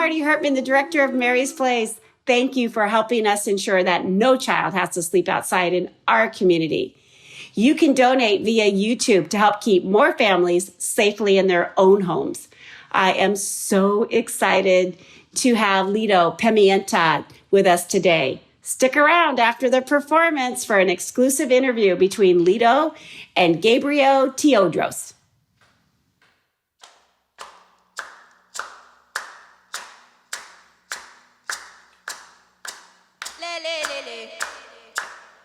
Marty Hartman, the director of Mary's Place. Thank you for helping us ensure that no child has to sleep outside in our community. You can donate via YouTube to help keep more families safely in their own homes. I am so excited to have Lido Pimienta with us today. Stick around after the performance for an exclusive interview between Lido and Gabriel Teodros.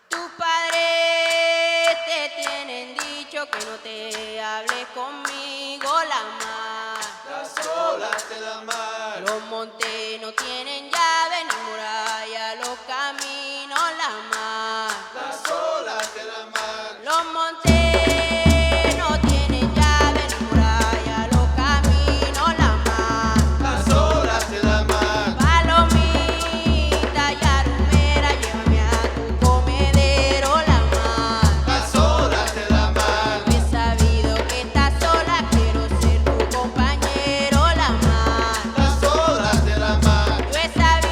Tus padres te tienen dicho que no te hables conmigo la mar. Las olas de la mar. Los montes no tienen llave ni muralla, los caminos la mar. Las olas de la mar. Los montes no tienen llave ni muralla, los caminos la mar. Las olas de la mar. Palomita y arumera, llévame a tu comedero la mar. Las olas de la mar. Yo he sabido que estás sola, quiero ser tu compañero la mar. Las olas de la mar. Yo he sabido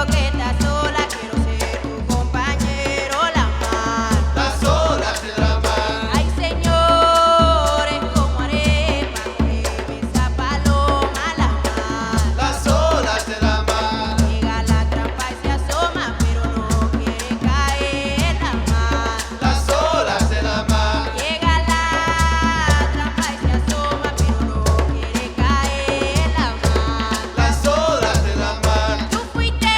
que estás sola, quiero ser tu compañero la mar. Las olas de la mar. Ay, señores, como haré para cogerme esa paloma la mar. Las olas de la mar. Llega la trampa y se asoma, pero no quiere caer la mar. Las olas de la mar. Llega la trampa y se asoma, pero no quiere caer la mar. Las olas de la mar. Tú fuiste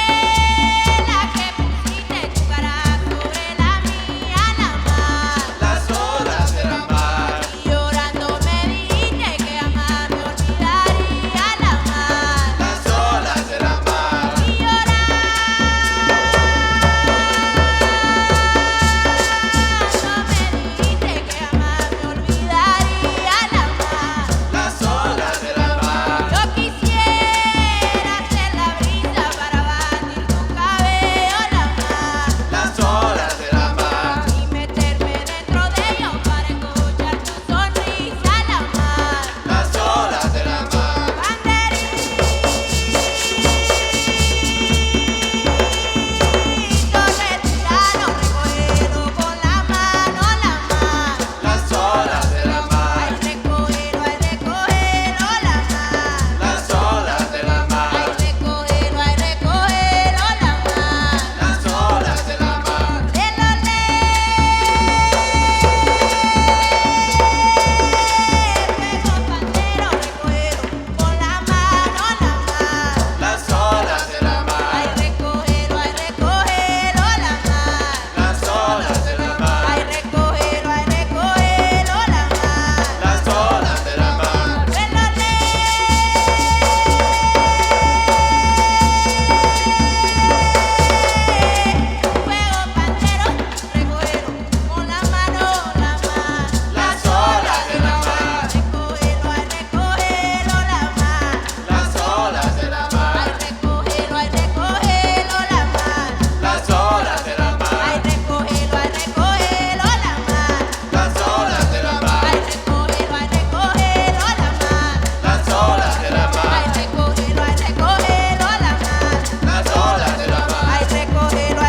la que pusiste tu cara sobre la mía, la mar. Las olas de la mar. Y llorando me dijiste que jamás me olvidaría, la mar. Las olas de la mar. Y llorando me dijiste que jamás me olvidaría, la mar. Las olas de la mar. Yo quisiera ser la brisa para batir tu cabello, la mar. Las olas de la mar. Y meterme dentro de ellos para escuchar tu sonrisa, la mar. Las olas de la mar. Banderito retirano, recógelo con la mano, la mar. Las olas de la mar. Ay, recógelo, la mar. Las olas de la Ay, mar. recógelo, la mar. Las olas de la mar. De los lejos panderos, recógelo con la mano, la mar. Las olas de la Ay, mar. recógelo, la mar. Las olas de la mar. Ay, recógelo, la mar. Las olas de la mar. De los fuego pandero, recógelo con la mano, la mar. Las olas de la mar. Recógelo, la mar. Las olas de la Ay, mar. recógelo, la mar. Las olas de la Ay, mar. recógelo, la mar. Las olas de la Ay, mar. recógelo, la mar. Las olas de la Ay, mar. recógelo, la mar. Las olas de la mar. Ay, recógelo, la mar.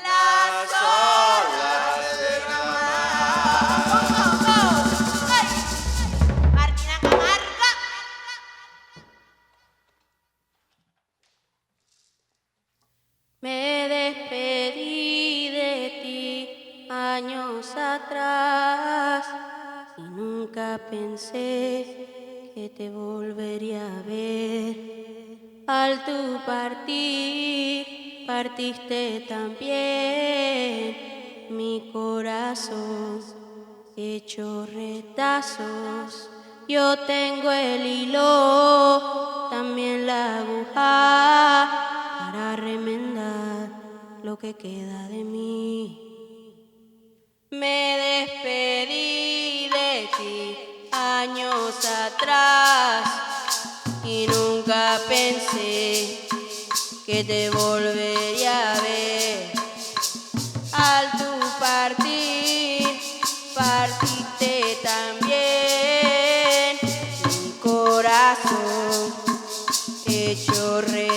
Las olas de la mar. Ay, Martina, Camargo. Me despedí de ti años atrás y nunca pensé que te volvería a ver. Al tu partir, partiste también mi corazón hecho retazos. Yo tengo el hilo, también la aguja para remendar lo que queda de mí. Me despedí de ti años atrás y nunca pensé que te volvería a ver. Al tu partir, partiste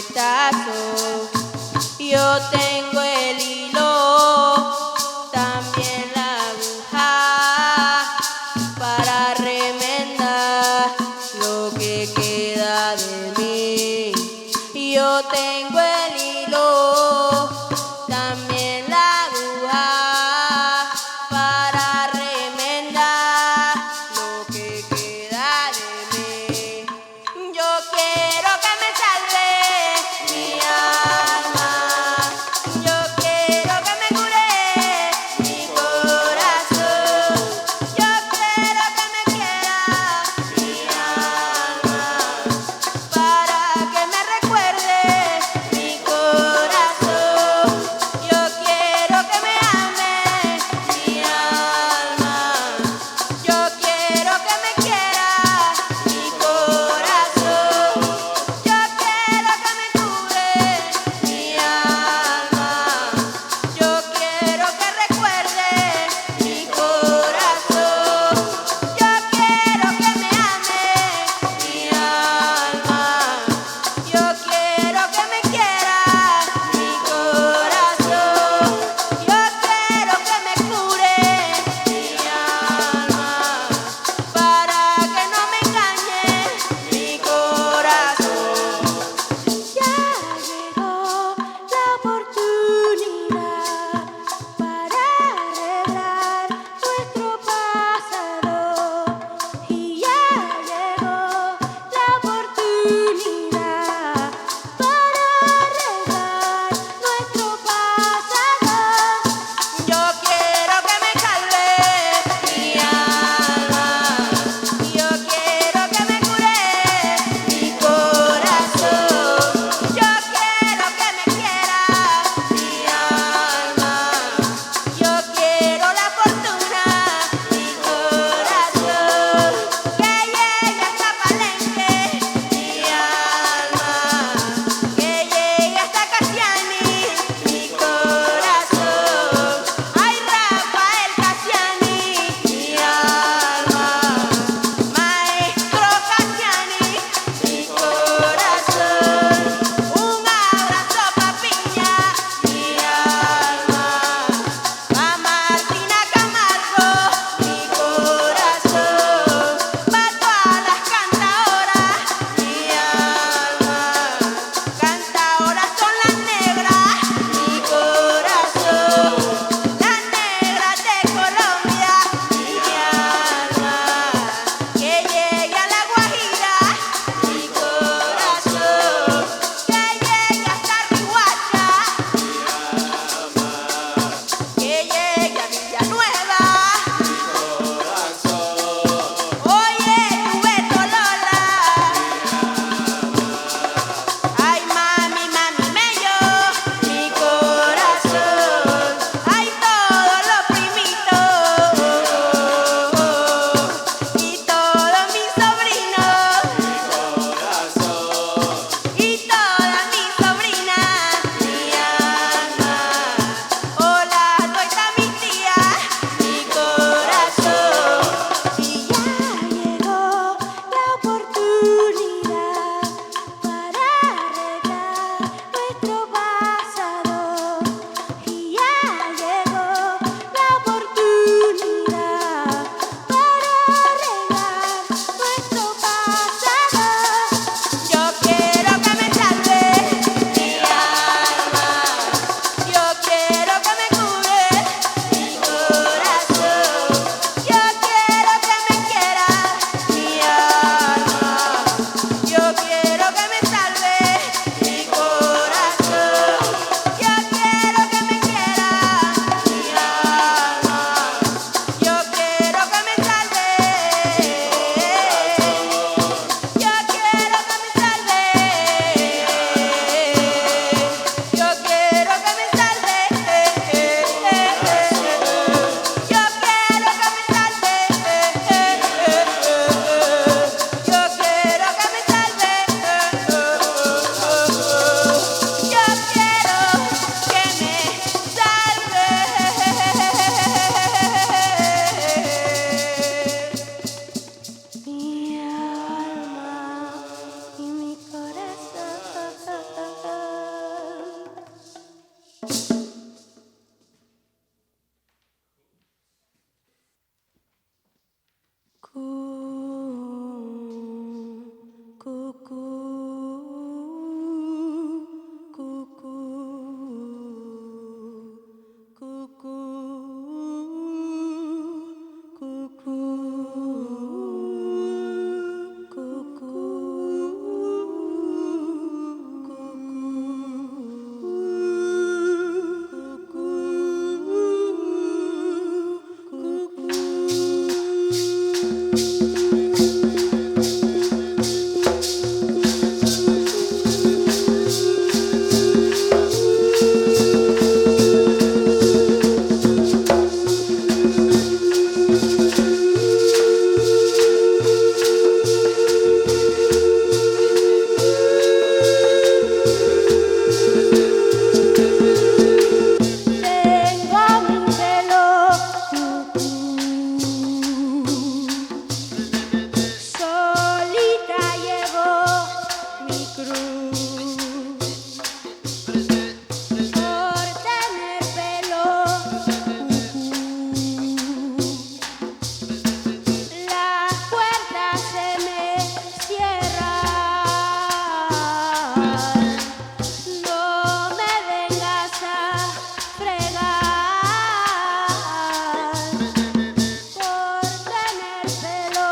retazos. Yo tengo el hilo, también la aguja, para remendar lo que queda de mí. Yo tengo el hilo, también la aguja, para remendar lo que queda de mí. Yo quiero que me salve mi alma, yo quiero que me cure mi corazón, yo quiero que me quiera mi alma, para que me recuerde mi No me vengas a fregar por tener pelo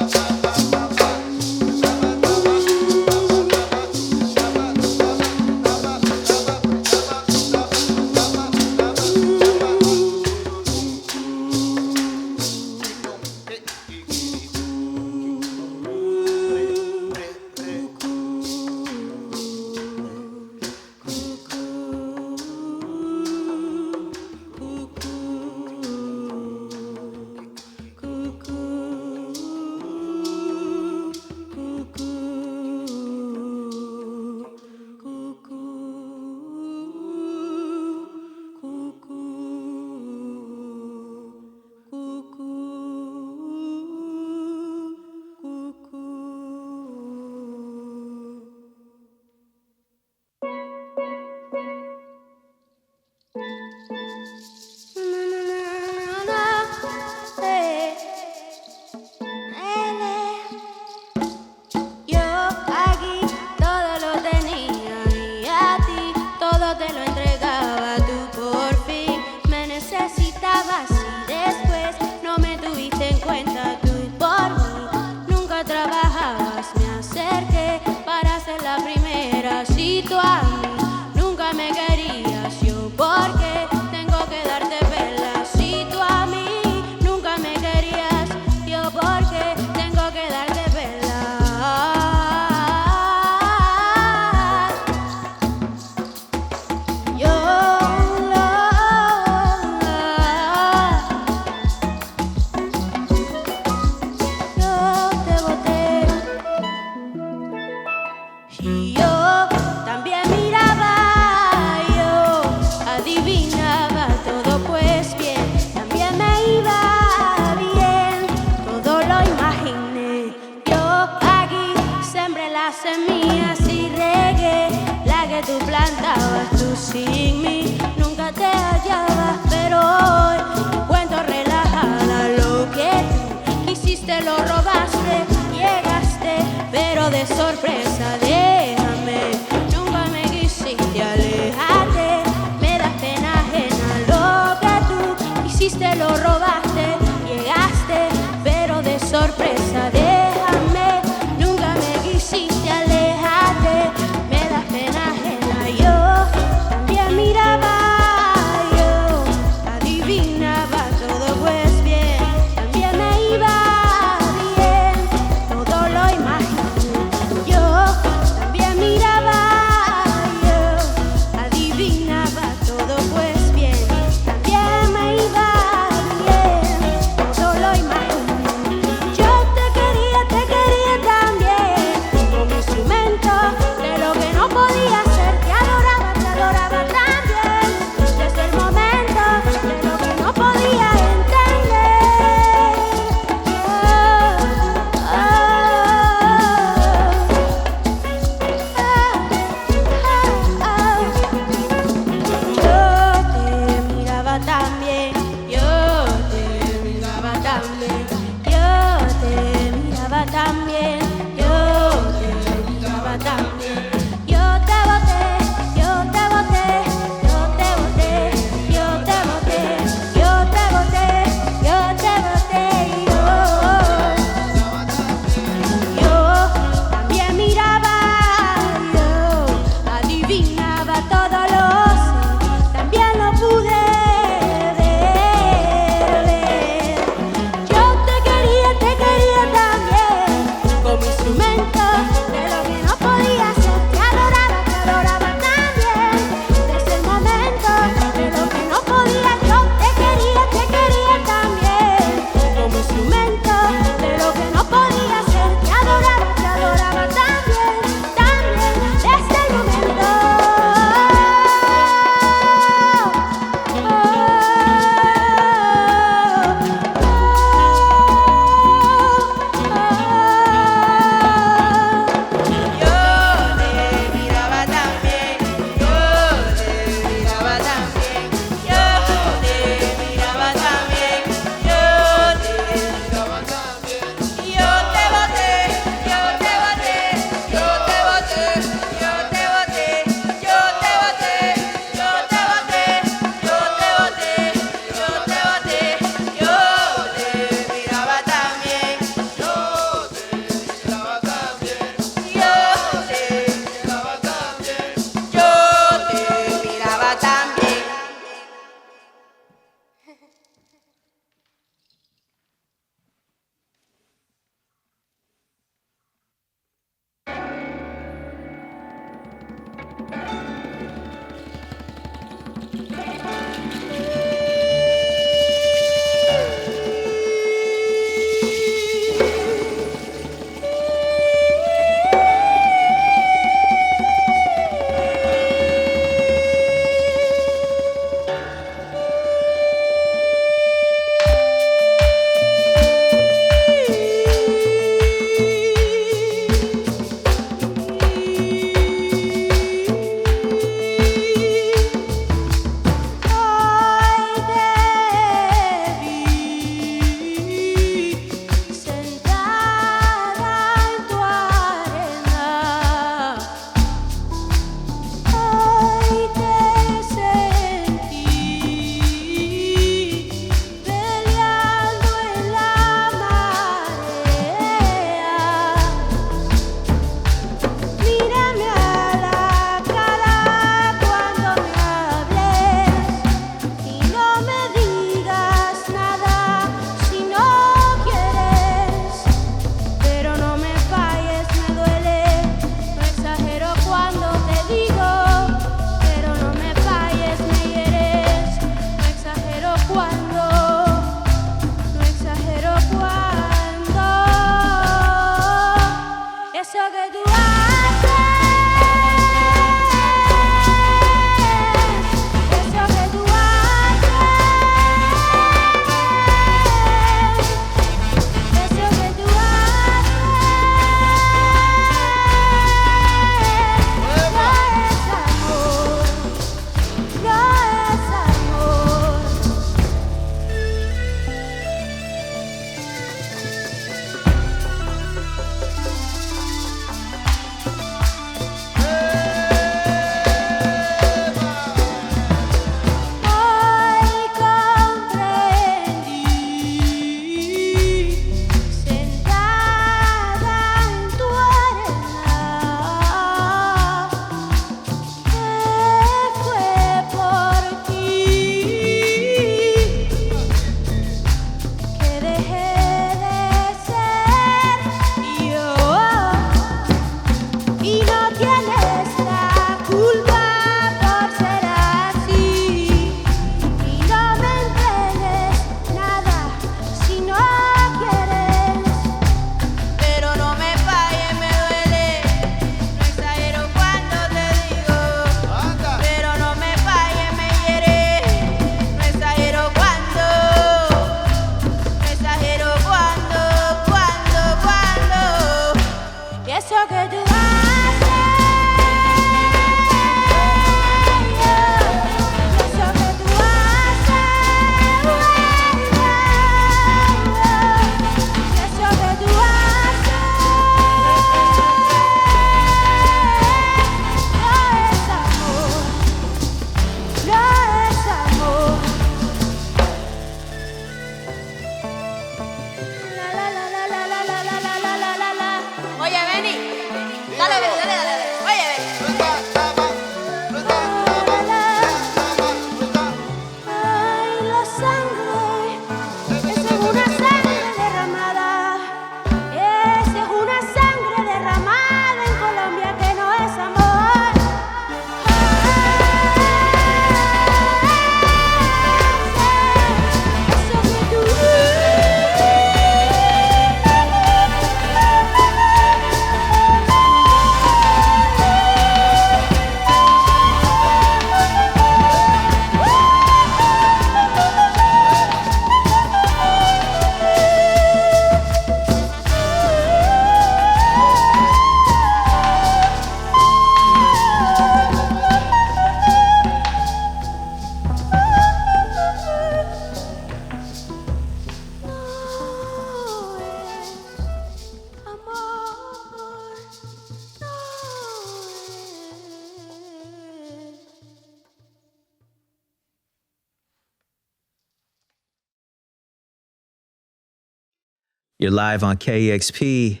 You're live on KEXP.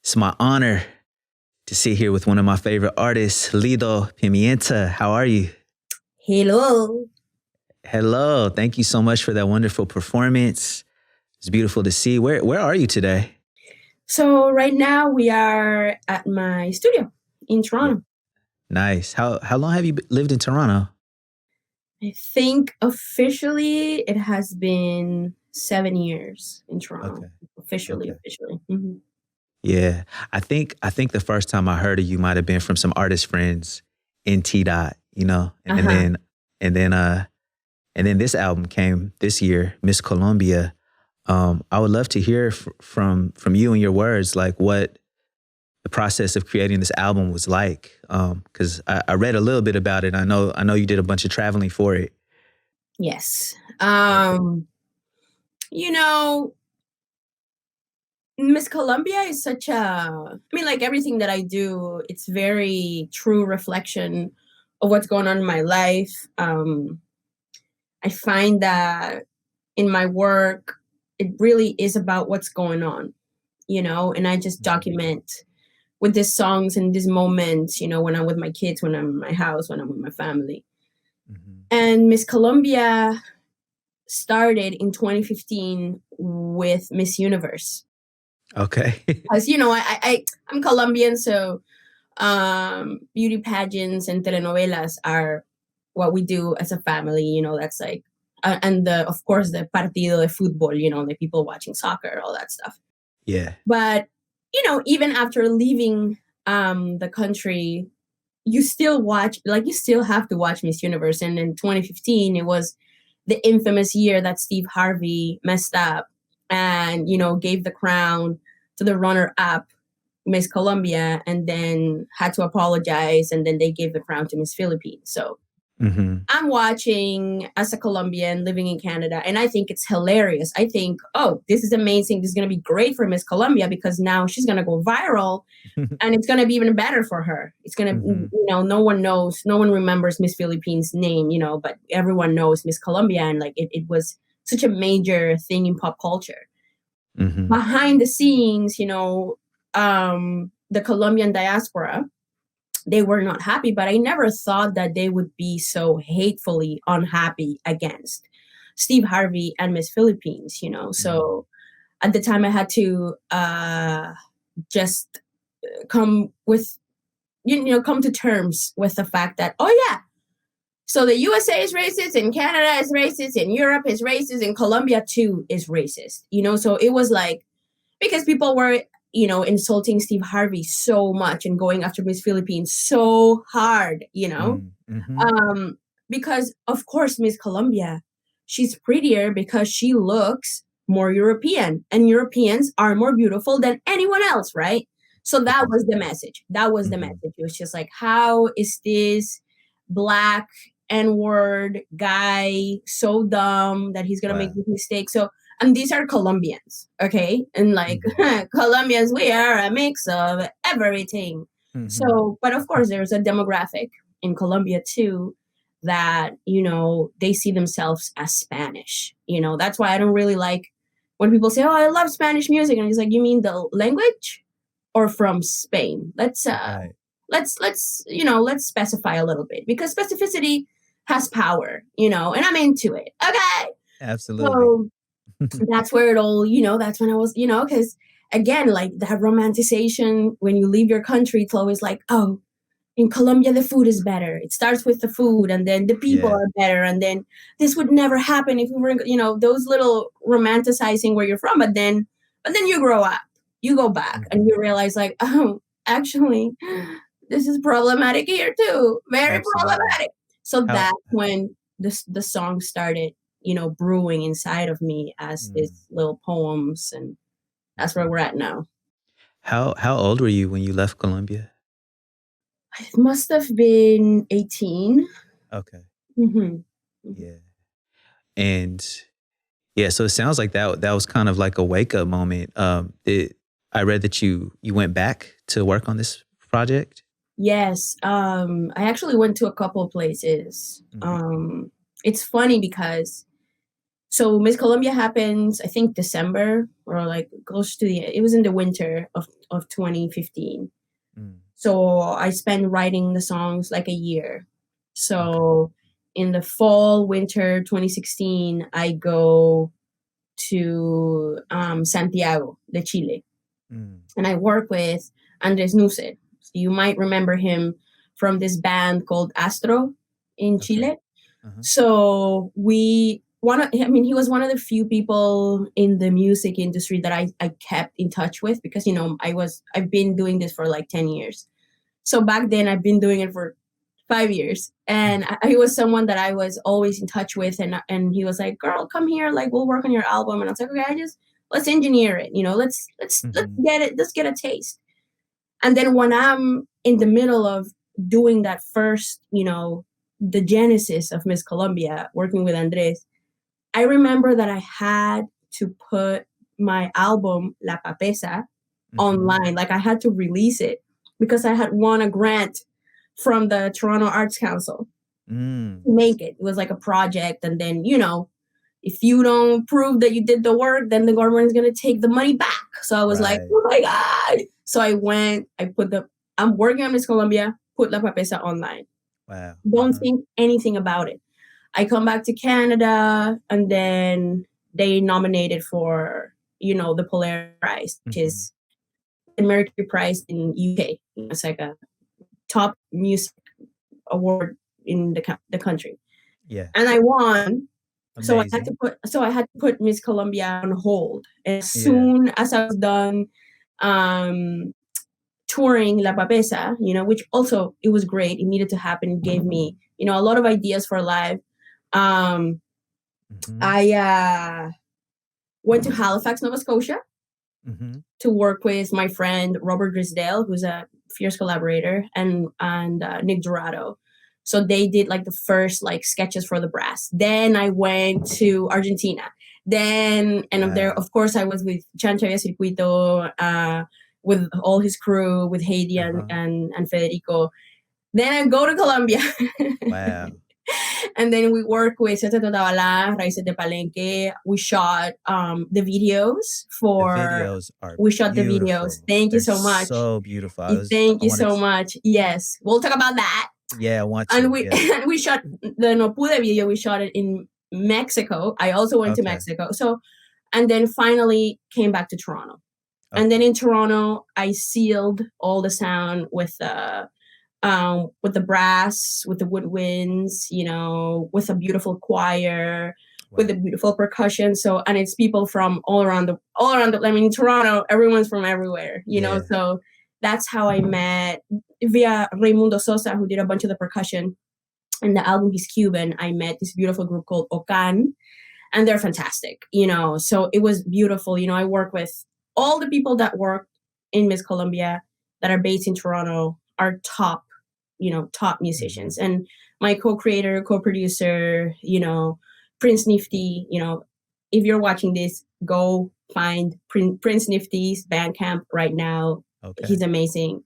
It's my honor to sit here with one of my favorite artists, Lido Pimienta. How are you? Hello. Hello. Thank you so much for that wonderful performance. It's beautiful to see. Where are you today? So right now we are at my studio in Toronto. Nice. How long have you lived in Toronto? I think officially it has been 7 years in Toronto. Okay. Officially. Okay. Mm-hmm. Yeah. I think the first time I heard of you might have been from some artist friends in T Dot, you know? And Uh-huh. then and then and then this album came this year, Miss Colombia. I would love to hear from you and your words, like what the process of creating this album was like. Because I read a little bit about it. I know you did a bunch of traveling for it. Yes. You know, Miss Colombia is such like everything that I do, it's very true reflection of what's going on in my life. I find that in my work, it really is about what's going on, and I just document with these songs and these moments, when I'm with my kids, when I'm in my house, when I'm with my family. Mm-hmm. And Miss Colombia started in 2015 with Miss Universe. Okay. As you know, I'm Colombian, so beauty pageants and telenovelas are what we do as a family. That's like, and of course the partido de fútbol, the people watching soccer, all that stuff. Yeah. But even after leaving the country, you still have to watch Miss Universe. And in 2015, it was the infamous year that Steve Harvey messed up and gave the crown to the runner-up, Miss Colombia, and then had to apologize, and then they gave the crown to Miss Philippines. So I'm watching as a Colombian living in Canada, and I think it's hilarious. I think, oh, this is amazing. This is going to be great for Miss Colombia because now she's going to go viral, and it's going to be even better for her. It's going to, no one remembers Miss Philippines' name, but everyone knows Miss Colombia, and like it was such a major thing in pop culture. Behind the scenes, the Colombian diaspora, they were not happy, but I never thought that they would be so hatefully unhappy against Steve Harvey and Miss Philippines, So at the time I had to just come to terms with the fact that, oh yeah, so the USA is racist, and Canada is racist, and Europe is racist, and Colombia too is racist, So it was like, because people were, insulting Steve Harvey so much and going after Miss Philippines so hard, because of course Miss Colombia, she's prettier because she looks more European, and Europeans are more beautiful than anyone else, right? So that was the message. It was just like, how is this black N-word guy so dumb that he's gonna make this mistake? So, and these are Colombians, okay? And like Colombians, we are a mix of everything. So, but of course, there's a demographic in Colombia too that, they see themselves as Spanish. That's why I don't really like when people say, oh, I love Spanish music. And it's like, you mean the language or from Spain? Let's specify a little bit, because specificity has power, and I'm into it. Okay. Absolutely. So that's where it all, that's when I was, because again, like that romanticization, when you leave your country, it's always like, oh, in Colombia, the food is better. It starts with the food, and then the people are better. And then this would never happen if we were, those little romanticizing where you're from. But then you grow up, you go back and you realize like, oh, actually, this is problematic here too. Very problematic. So that's when the song started, brewing inside of me as these little poems, and that's where we're at now. How old were you when you left Colombia? I must have been 18. Okay. Yeah. And yeah, so it sounds like that was kind of like a wake up moment. I read that you went back to work on this project. Yes. I actually went to a couple of places. It's funny because so Miss Colombia happens, I think December, or like close to it was in the winter of 2015. So I spent writing the songs like a year. So in the fall, winter 2016, I go to Santiago de Chile. And I work with Andres Nuce. So you might remember him from this band called Astro in Chile. So he was one of the few people in the music industry that I kept in touch with because, you know, I've been doing this for like 10 years. So back then I've been doing it for 5 years, and he was someone that I was always in touch with, and he was like, girl, come here, like we'll work on your album. And I was like, okay, let's engineer it, you know, let's get a taste. And then when I'm in the middle of doing that first, you know, the genesis of Miss Colombia, working with Andres, I remember that I had to put my album La Papesa online. Like I had to release it because I had won a grant from the Toronto Arts Council to make it. It was like a project. And then, you know, if you don't prove that you did the work, then the government is going to take the money back. So I was like, oh my God. So I'm working on Miss Colombia, put La Papesa online. Wow. Don't think anything about it. I come back to Canada, and then they nominated for, you know, the Polaris Prize, which is the Mercury Prize in UK. It's like a top music award in the country. Yeah. And I won. Amazing. So I had to put Miss Colombia on hold. And as soon as I was done touring La Papesa, you know, which also it was great. It needed to happen. It gave me, you know, a lot of ideas for live. I went to Halifax, Nova Scotia to work with my friend Robert Grisdale, who's a fierce collaborator, and Nick Dorado. So they did like the first like sketches for the brass. Then I went to Argentina. Then, and there, of course, I was with Chancha Circuito, with all his crew, with Heidi and Federico. Then I go to Colombia. Wow. And then we work with Sete Totabala, Raíces de Palenque. We shot the videos for. The videos are We shot beautiful. the videos. Thank you so much. So beautiful. Thank you so much. Yes, we'll talk about that. Yeah, I want to. And we shot the No Pude video. We shot it in Mexico. I also went to Mexico. So, and then finally came back to Toronto. And then in Toronto, I sealed all the sound with the brass, with the woodwinds, you know, with a beautiful choir, with the beautiful percussion. So, and it's people from all around the. I mean, in Toronto, everyone's from everywhere, you know. So that's how I met via Raimundo Sosa, who did a bunch of the percussion, and the album he's Cuban. I met this beautiful group called Ocan, and they're fantastic, you know. So it was beautiful, you know. I work with all the people that worked in Miss Colombia that are based in Toronto are top musicians. And my co-creator, co-producer, you know, Prince Nifty, you know, if you're watching this, go find Prince Nifty's Bandcamp right now. He's amazing.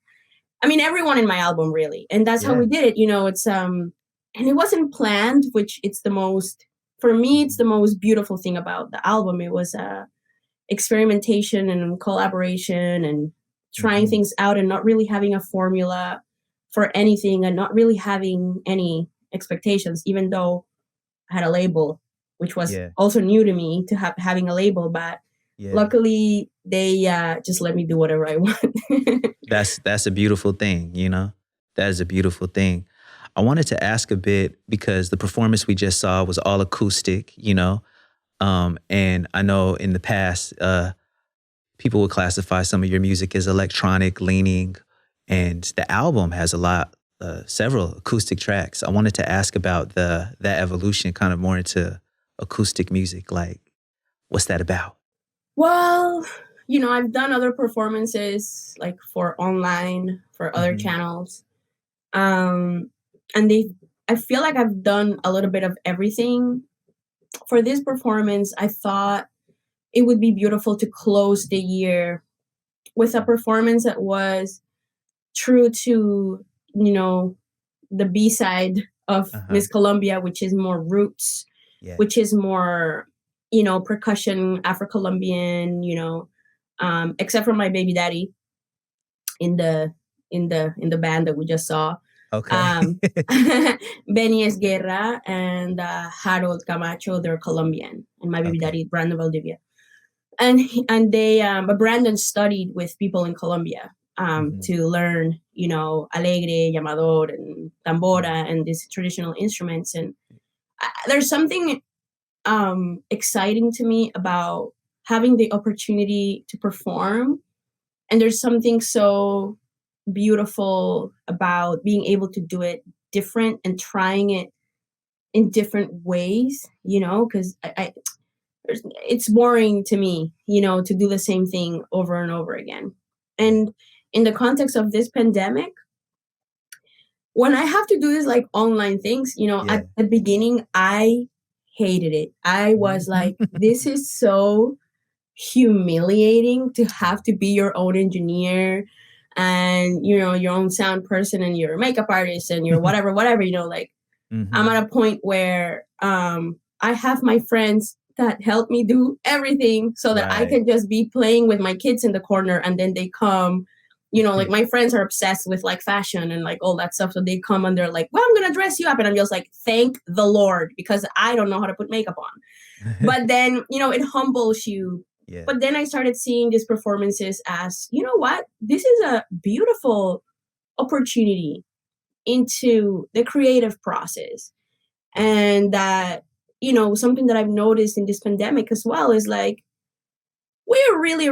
I mean, everyone in my album, really. And that's how we did it. You know, it's, and it wasn't planned, which for me, it's the most beautiful thing about the album. It was experimentation and collaboration and trying things out and not really having a formula for anything and not really having any expectations, even though I had a label, which was also new to me to having a label, but luckily they just let me do whatever I want. That's a beautiful thing, you know? That is a beautiful thing. I wanted to ask a bit because the performance we just saw was all acoustic, you know? And I know in the past, people would classify some of your music as electronic leaning, and the album has several acoustic tracks. I wanted to ask about that evolution kind of more into acoustic music. Like, what's that about? Well, you know, I've done other performances like for online, for other channels. And I feel like I've done a little bit of everything. For this performance, I thought it would be beautiful to close the year with a performance that was true to, you know, the B-side of Miss Colombia, which is more roots, which is more, you know, percussion, Afro-Colombian, you know, except for my baby daddy in the band that we just saw. Beny Esguerra and Harold Camacho, they're Colombian, and my baby daddy, Brandon Valdivia. And they, but Brandon studied with people in Colombia to learn, you know, alegre, llamador, and tambora, and these traditional instruments. And there's something exciting to me about having the opportunity to perform. And there's something so beautiful about being able to do it different and trying it in different ways, because it's boring to me, to do the same thing over and over again. And in the context of this pandemic, when I have to do this like online things, at the beginning, I hated it. I was like, this is so humiliating to have to be your own engineer and, your own sound person and your makeup artist and your whatever, I'm at a point where I have my friends that help me do everything so that I can just be playing with my kids in the corner, and then they come, like my friends are obsessed with like fashion and like all that stuff. So they come and they're like, well, I'm going to dress you up. And I'm just like, thank the Lord, because I don't know how to put makeup on. But then, it humbles you. Yeah. But then I started seeing these performances as, what? This is a beautiful opportunity into the creative process. And that, something that I've noticed in this pandemic as well is like, we're really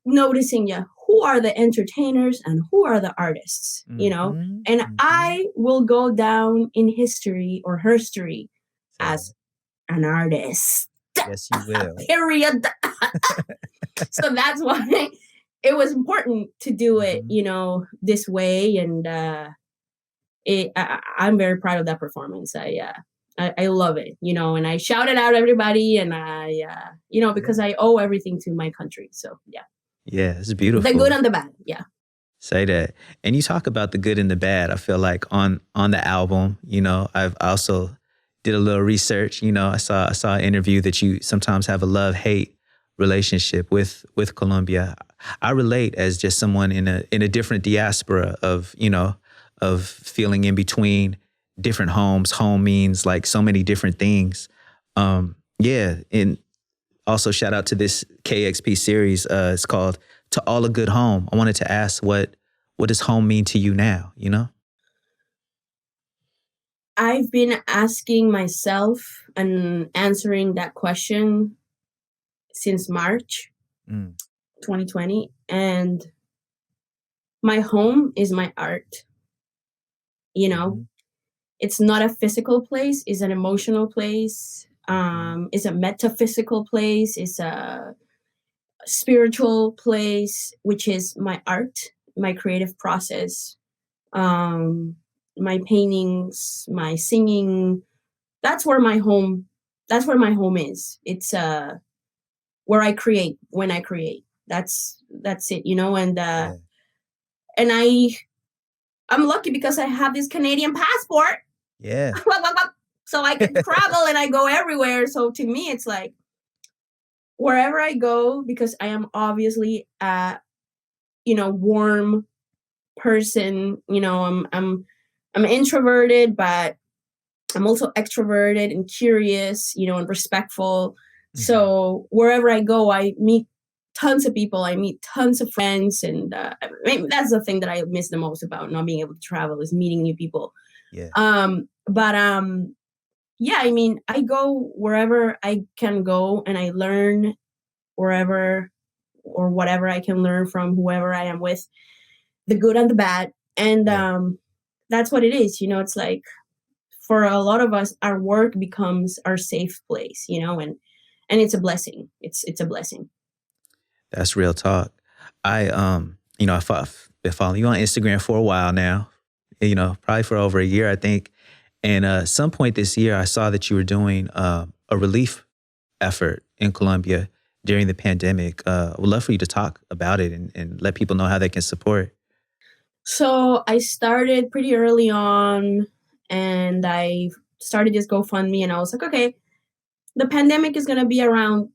noticing who are the entertainers and who are the artists, and I will go down in history or herstory as an artist. Yes, you will. Period. So that's why it was important to do it, this way. And I'm very proud of that performance. I love it, and I shouted out everybody, and I, because I owe everything to my country. So, yeah. Yeah, it's beautiful. The good and the bad, yeah. Say that. And you talk about the good and the bad. I feel like on the album, I've also did a little research. I saw an interview that you sometimes have a love-hate relationship with Colombia. I relate as just someone in a different diaspora of feeling in between different homes. Home means like so many different things. And also shout out to this KEXP series. It's called To All a Good Home. I wanted to ask what does home mean to you now, I've been asking myself and answering that question since March 2020. And my home is my art. It's not a physical place, it's an emotional place. It's a metaphysical place, it's a spiritual place, which is my art, my creative process, my paintings, my singing. That's where my home is. It's where I create, when I create. That's it, and I'm lucky because I have this Canadian passport. Yeah. So I can travel and I go everywhere. So to me, it's like wherever I go, because I am obviously a, warm person. I'm introverted, but I'm also extroverted and curious, and respectful. Mm-hmm. So wherever I go, I meet tons of people. I meet tons of friends. And that's the thing that I miss the most about not being able to travel, is meeting new people. Yeah. Yeah, I go wherever I can go, and I learn wherever or whatever I can learn from whoever I am with, the good and the bad. And that's what it is. It's like for a lot of us, our work becomes our safe place, and it's a blessing. It's a blessing. That's real talk. I been following you on Instagram for a while now, probably for over a year, I think. And some point this year, I saw that you were doing a relief effort in Colombia during the pandemic. I would love for you to talk about it and let people know how they can support. So I started pretty early on, and I started this GoFundMe, and I was like, okay, the pandemic is going to be around,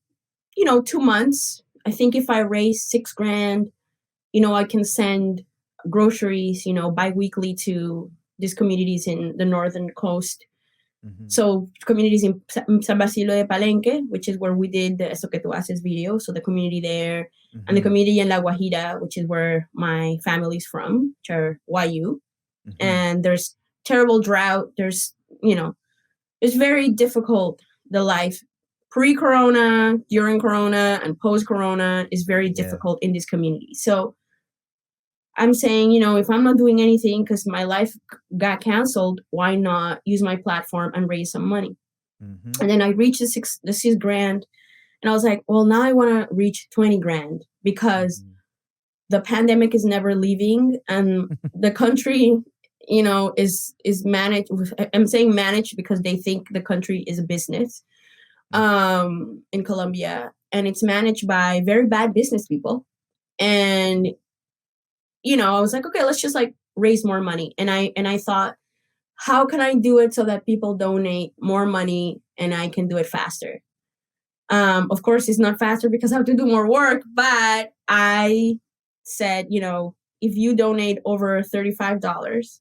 2 months. I think if I raise $6,000, I can send groceries, bi-weekly to these communities in the northern coast. Mm-hmm. So communities in San Basilio de Palenque, which is where we did the Eso Que Tu Haces video. So the community there, mm-hmm. and the community in La Guajira, which is where my family's from, which are Wayu. Mm-hmm. And there's terrible drought. There's, it's very difficult. The life pre-corona, during corona, and post-corona is very difficult in this community. So I'm saying, if I'm not doing anything because my life got canceled, why not use my platform and raise some money? And then I reached the $6,000, and I was like, well, now I want to reach $20,000 because the pandemic is never leaving, and the country, is managed. I'm saying managed because they think the country is a business, in Colombia, and it's managed by very bad business people. And I was like, okay, let's just like raise more money. And I thought, how can I do it so that people donate more money and I can do it faster? Of course, it's not faster because I have to do more work, but I said, if you donate over $35,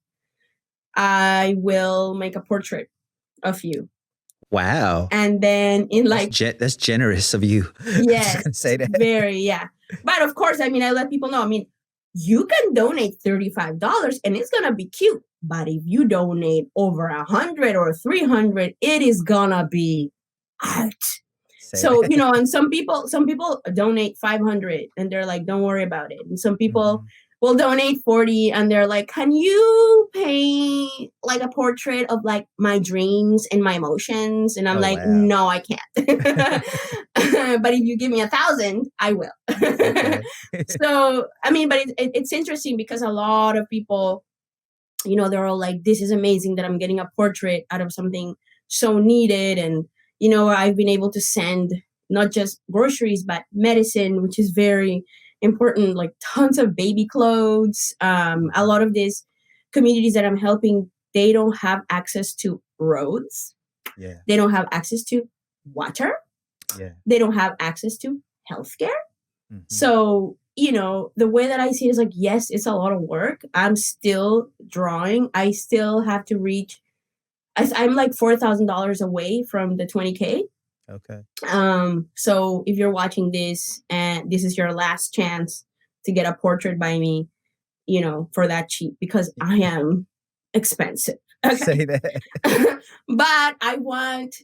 I will make a portrait of you. Wow. And then in like... That's generous of you. Yes, say that. Very, yeah. But of course, I let people know, you can donate $35 and it's going to be cute. But if you donate over 100 or 300, it is going to be art. So, and some people donate 500 and they're like, don't worry about it. And some people will donate 40 and they're like, can you paint like a portrait of like my dreams and my emotions? And I'm like, no, I can't. But if you give me 1,000, I will. Okay. So, but it's interesting because a lot of people, they're all like, this is amazing that I'm getting a portrait out of something so needed. And, I've been able to send not just groceries, but medicine, which is very important, like tons of baby clothes. A lot of these communities that I'm helping, they don't have access to roads. Yeah. They don't have access to water. Yeah. They don't have access to healthcare. So, the way that I see it is like, yes, it's a lot of work. I'm still drawing. I still have to reach, I'm like $4,000 away from the 20K. Okay. So if you're watching this and this is your last chance to get a portrait by me, for that cheap, because I am expensive. Okay. Say that. But I want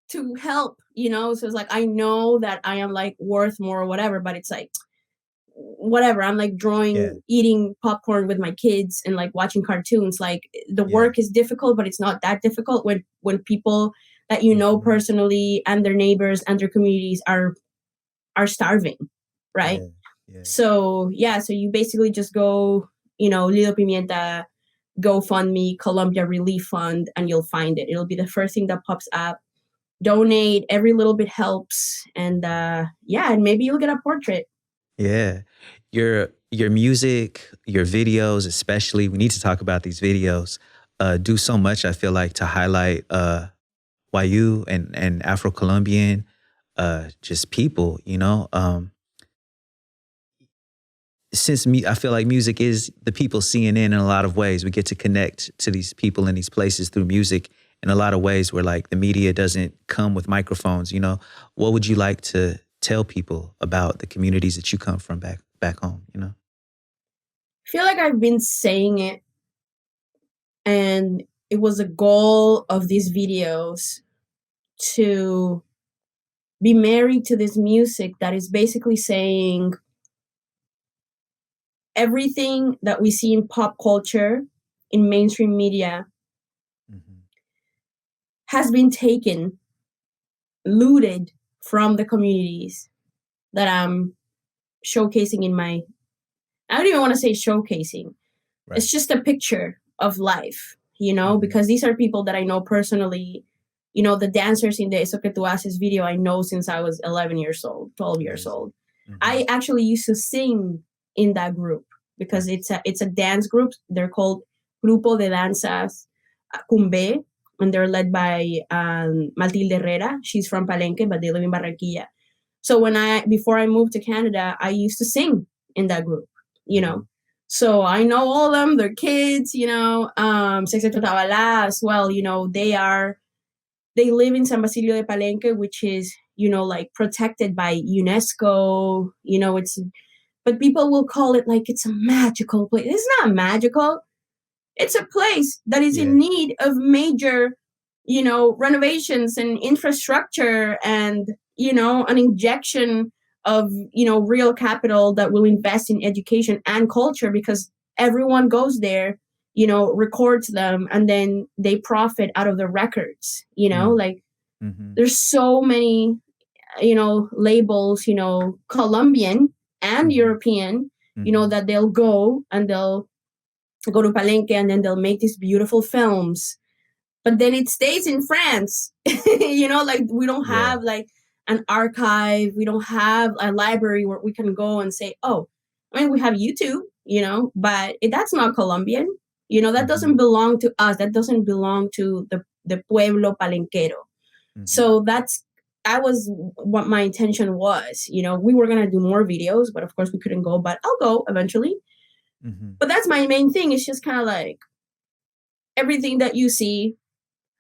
to help, so it's like, I know that I am like worth more or whatever, but it's like, whatever. I'm like drawing, eating popcorn with my kids and like watching cartoons. Like the work is difficult, but it's not that difficult when people that personally and their neighbors and their communities are starving, right? Yeah. So you basically just go, Lido Pimienta, GoFundMe, Colombia Relief Fund, and you'll find it. It'll be the first thing that pops up. Donate. Every little bit helps. And and maybe you'll get a portrait. Yeah. Your music, your videos, especially, we need to talk about these videos, do so much, I feel like, to highlight YU and Afro-Colombian just people, I feel like music is the people CNN in a lot of ways. We get to connect to these people in these places through music in a lot of ways where like the media doesn't come with microphones, What would you like to tell people about the communities that you come from back home, I feel like I've been saying it, and it was a goal of these videos to be married to this music that is basically saying everything that we see in pop culture, in mainstream media, has been taken, looted from the communities that I'm showcasing in my... I don't even want to say showcasing. Right. It's just a picture of life, because these are people that I know personally. The dancers in the Eso Que Tu Haces video, I know since I was 11 years old, 12 years old. I actually used to sing in that group because it's a dance group. They're called Grupo de Danzas Cumbe, and they're led by Matilde Herrera. She's from Palenque, but they live in Barranquilla. So before I moved to Canada, I used to sing in that group, So I know all of them, their kids, Sexteto Tabala as well, they live in San Basilio de Palenque, which is, like protected by UNESCO, but people will call it like it's a magical place. It's not magical. It's a place that is in need of major renovations and infrastructure and, an injection of, real capital that will invest in education and culture, because everyone goes there, records them, and then they profit out of the records, like there's so many, labels, Colombian and European, that they'll go and they'll go to Palenque and then they'll make these beautiful films. But then it stays in France, like we don't have like an archive. We don't have a library where we can go and say, oh, we have YouTube, but that's not Colombian. That doesn't belong to us. That doesn't belong to the pueblo palenquero. So that was what my intention was. We were going to do more videos, but of course we couldn't go, but I'll go eventually. But that's my main thing. It's just kind of like everything that you see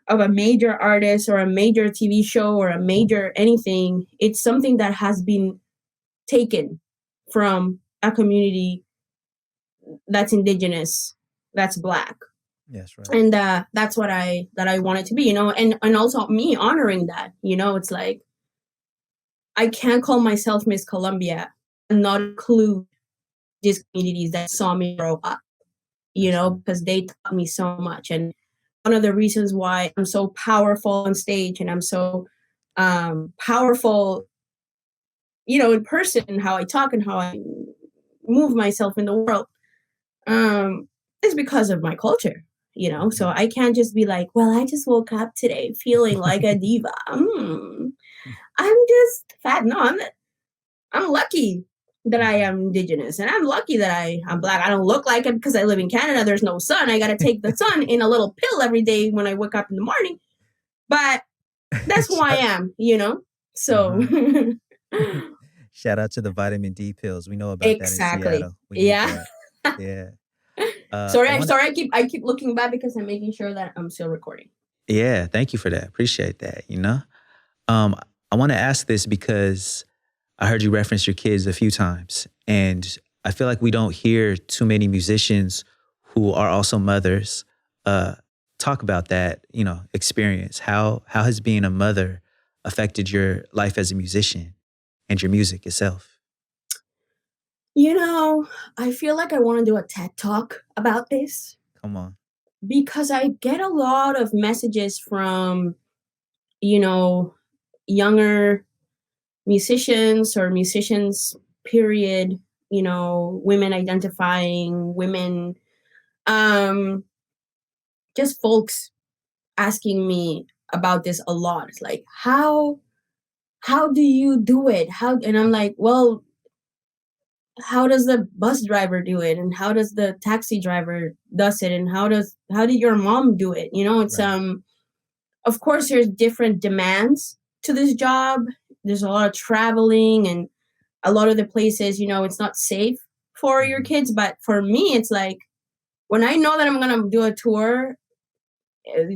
of a major artist or a major TV show or a major anything, it's something that has been taken from a community that's indigenous, that's Black. Yes, right. And that's what I want it to be, and also me honoring that, it's like, I can't call myself Miss Colombia and not include these communities that saw me grow up, because they taught me so much. And one of the reasons why I'm so powerful on stage and I'm so powerful, in person, how I talk and how I move myself in the world, is because of my culture, So I can't just be like, well, I just woke up today feeling like a diva. I'm just fat. No, I'm lucky that I am indigenous, and I'm lucky that I'm Black. I don't look like it because I live in Canada. There's no sun. I got to take the sun in a little pill every day when I wake up in the morning. But that's who I am, So shout out to the vitamin D pills. We know about that in Seattle. We need Yeah. that. Yeah. Sorry. I keep looking back because I'm making sure that I'm still recording. Yeah, thank you for that. Appreciate that. I want to ask this because I heard you reference your kids a few times, and I feel like we don't hear too many musicians who are also mothers talk about that, experience. How has being a mother affected your life as a musician and your music itself? I feel like I want to do a TED Talk about this. Come on. Because I get a lot of messages from, younger musicians or musicians, period, women identifying, women, just folks asking me about this a lot. It's like, how do you do it? And I'm like, well, how does the bus driver do it? And how does the taxi driver does it? And how did your mom do it? It's, right. Of course there's different demands to this job. There's a lot of traveling, and a lot of the places, it's not safe for your kids. But for me, it's like, when I know that I'm going to do a tour,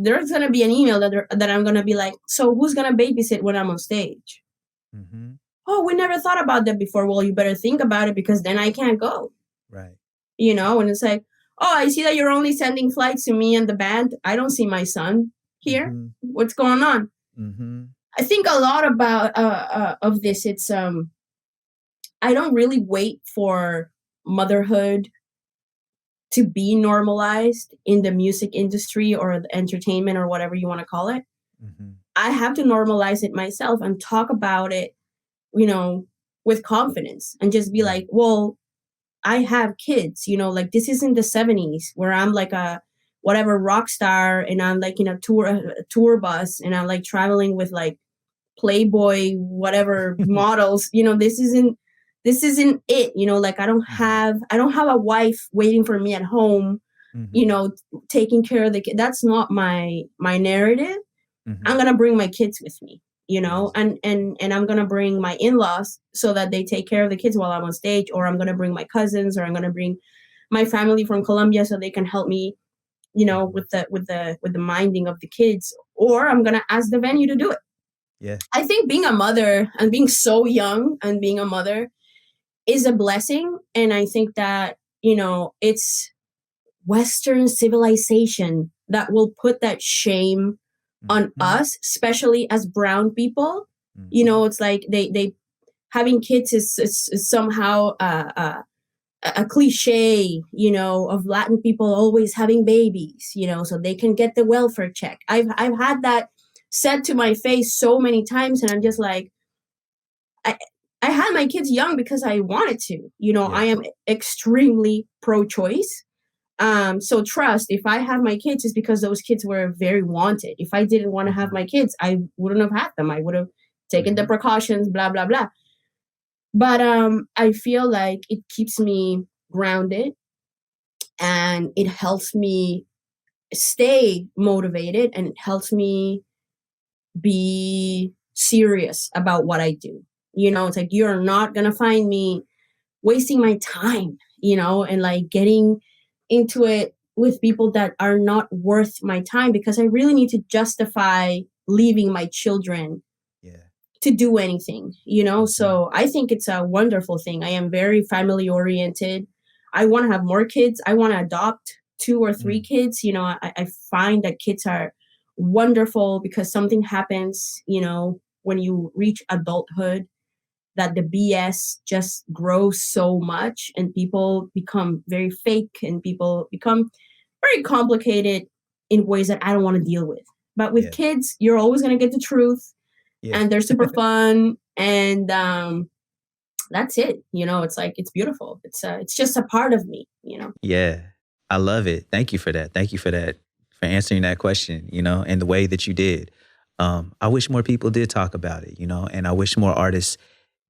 there's going to be an email that I'm going to be like, so who's going to babysit when I'm on stage? Mm-hmm. Oh, we never thought about that before. Well, you better think about it, because then I can't go. Right. And it's like, oh, I see that you're only sending flights to me and the band. I don't see my son here. Mm-hmm. What's going on? Mm-hmm. I think a lot about of this. It's I don't really wait for motherhood to be normalized in the music industry or the entertainment or whatever you want to call it. Mm-hmm. I have to normalize it myself and talk about it, with confidence, and just be like, well, I have kids, like this isn't the 70s where I'm like a whatever rock star and I'm like in a tour bus and I'm like traveling with like Playboy, whatever models, this isn't it, like I don't have a wife waiting for me at home, taking care of the kid. That's not my narrative. I'm going to bring my kids with me, and I'm going to bring my in-laws so that they take care of the kids while I'm on stage, or I'm going to bring my cousins, or I'm going to bring my family from Colombia so they can help me, with the minding of the kids, or I'm going to ask the venue to do it. Yeah. I think being a mother and being so young and being a mother is a blessing. And I think that, it's Western civilization that will put that shame on us, especially as brown people. You know, it's like they having kids is somehow a cliche, you know, of Latin people always having babies, you know, so they can get the welfare check. I've had that said to my face so many times, and I'm just like, I had my kids young because I wanted to, you know. I am extremely pro-choice. So trust, if I have my kids, it's because those kids were very wanted. If I didn't want to have my kids, I wouldn't have had them. I would have taken the precautions, blah, blah, blah. But I feel like it keeps me grounded and it helps me stay motivated and it helps me be serious about what I do. You know, it's like, you're not going to find me wasting my time, you know, and like getting into it with people that are not worth my time, because I really need to justify leaving my children to do anything, you know. So I think it's a wonderful thing. I am very family oriented. I want to have more kids. I want to adopt 2 or 3 kids. You know, I find that kids are wonderful because something happens, you know, when you reach adulthood, that the BS just grows so much and people become very fake and people become very complicated in ways that I don't want to deal with. But with kids, you're always going to get the truth. And they're super fun, and that's it. You know, it's like, it's beautiful. It's just a part of me, you know. Yeah, I love it. Thank you for that. Thank you for that, for answering that question, you know, and the way that you did. I wish more people did talk about it, you know, and I wish more artists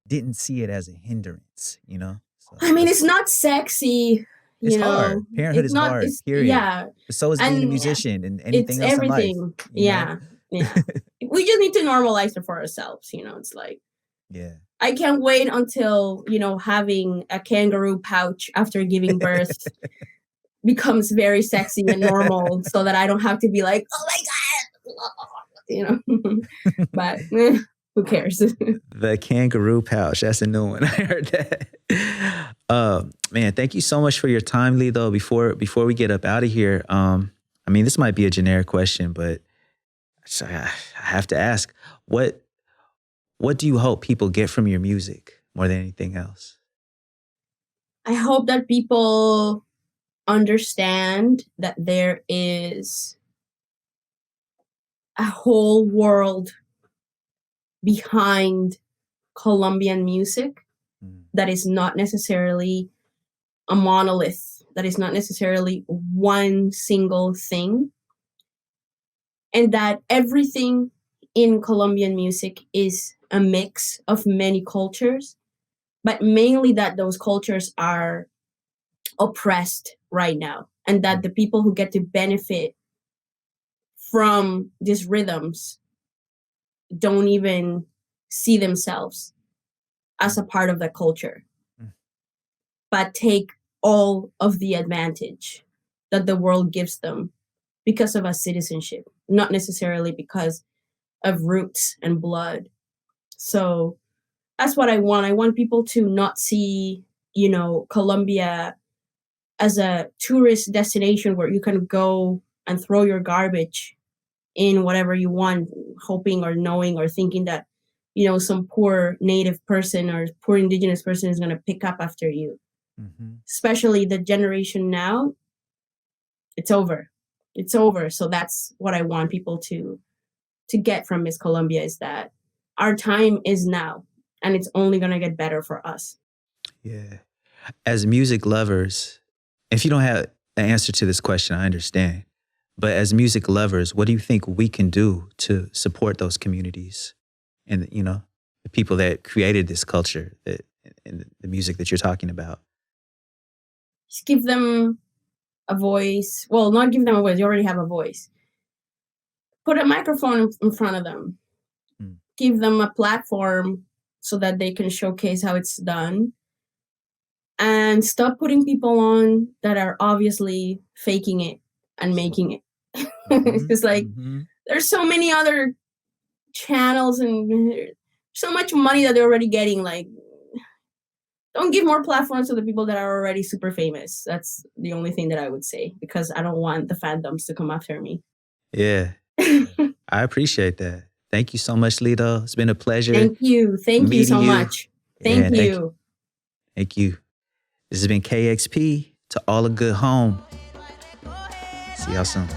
didn't see it as a hindrance, you know. So I mean, it's not sexy. It's you know, hard. Parenthood is hard. Period. Yeah. But so is being a musician and anything else everything. in life. Yeah. We just need to normalize it for ourselves. You know, it's like, I can't wait until, you know, having a kangaroo pouch after giving birth becomes very sexy and normal, so that I don't have to be like, oh my God, you know. But who cares? The kangaroo pouch. That's a new one. I heard that. Man, thank you so much for your time, Lido. Before we get up out of here, I mean, this might be a generic question, but I have to ask, what do you hope people get from your music more than anything else? I hope that people understand that there is a whole world behind Colombian music that is not necessarily a monolith, that is not necessarily one single thing, and that everything in Colombian music is a mix of many cultures, but mainly that those cultures are oppressed right now, and that the people who get to benefit from these rhythms don't even see themselves as a part of the culture, but take all of the advantage that the world gives them because of a citizenship, not necessarily because of roots and blood. So that's what I want. I want people to not see, you know, Colombia as a tourist destination where you can go and throw your garbage in whatever you want, hoping or knowing or thinking that, you know, some poor native person or poor indigenous person is going to pick up after you. Especially the generation now, it's over. It's over. So that's what I want people to get from Miss Colombia, is that our time is now, and it's only going to get better for us. Yeah. As music lovers, if you don't have an answer to this question, I understand. But as music lovers, what do you think we can do to support those communities and, you know, the people that created this culture and the music that you're talking about? Just give them a voice. Well, not give them a voice. You already have a voice. Put a microphone in front of them. Give them a platform so that they can showcase how it's done. And stop putting people on that are obviously faking it and making it. It's like, there's so many other channels and so much money that they're already getting. Like, don't give more platforms to the people that are already super famous. That's the only thing that I would say, because I don't want the fandoms to come after me. Yeah. I appreciate that. Thank you so much, Lido. It's been a pleasure. Thank you so meeting you. much. Thank you. Thank you. This has been KEXP to all a good home. See y'all soon.